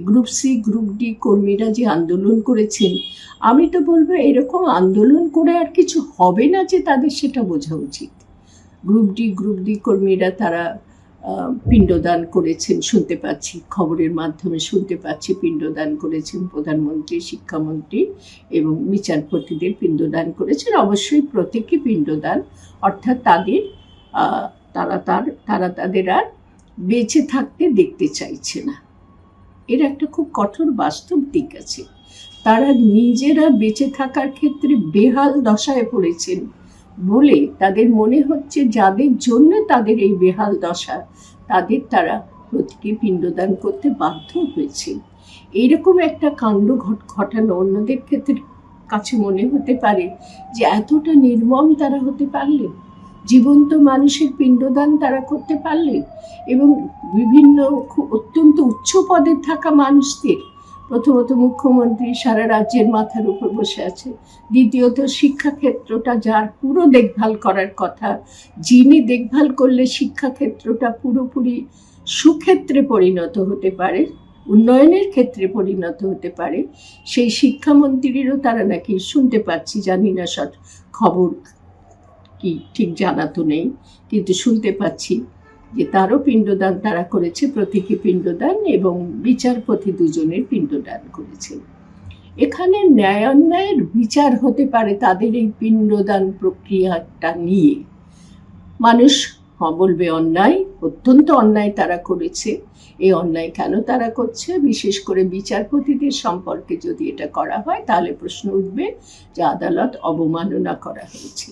Group C group D কর্মীরা যে আন্দোলন করেছেন, আমি তো বলবো এরকম আন্দোলন করে আর কিছু হবে না, যে তাদের সেটা বোঝা উচিত। গ্রুপ ডি কর্মীরা তারা পিণ্ডদান করেছেন, শুনতে পাচ্ছি খবরের মাধ্যমে, শুনতে পাচ্ছি পিণ্ডদান করেছেন প্রধানমন্ত্রী, শিক্ষামন্ত্রী এবং বিচারপতিদের পিণ্ডদান করেছেন। অবশ্যই প্রত্যেকই পিণ্ডদান, অর্থাৎ তারা তাদের আর বেঁচে থাকতে দেখতে চাইছে না। এর একটা খুব কঠোর বাস্তব দিক আছে। তারা নিজেরা বেঁচে থাকার ক্ষেত্রে বেহাল দশায় পড়েছেন বলে তাদের মনে হচ্ছে যাদের জন্য তাদের এই বেহাল দশা, তাদের তারা প্রতীকী পিণ্ডদান করতে বাধ্য হয়েছে। এইরকম একটা কাণ্ড ঘটানো অন্যদের ক্ষেত্রে কাছে মনে হতে পারে যে এতটা নির্মম তারা হতে পারলেন, জীবন্ত মানুষের পিণ্ডদান তারা করতে পারলেন, এবং বিভিন্ন অত্যন্ত উচ্চ পদে থাকা মানুষদের, প্রথমত মুখ্যমন্ত্রী সারা রাজ্যের মাথার উপর বসে আছে, দ্বিতীয়ত শিক্ষাক্ষেত্রটা যার পুরো দেখভাল করার কথা, যিনি দেখভাল করলে শিক্ষাক্ষেত্রটা পুরোপুরি সুক্ষেত্রে পরিণত হতে পারে, উন্নয়নের ক্ষেত্রে পরিণত হতে পারে, সেই শিক্ষামন্ত্রীরও তারা নাকি শুনতে পাচ্ছি, জানি না খবর কি ঠিক জানা তো নেই, কিন্তু শুনতে পাচ্ছি যে তারও পিণ্ডদান তারা করেছে, প্রতীকী পিণ্ডদান, এবং বিচারপতি দুজনের পিণ্ডদান করেছে। এখানে ন্যায় অন্যায়ের বিচার হতে পারে তাদের এই পিণ্ডদান প্রক্রিয়াটা নিয়ে। মানুষ বলবে অন্যায়, অত্যন্ত অন্যায় তারা করেছে। এই অন্যায় কেন তারা করছে, বিশেষ করে বিচারপতিদের সম্পর্কে যদি এটা করা হয়, তাহলে প্রশ্ন উঠবে যে আদালত অবমাননা করা হয়েছে।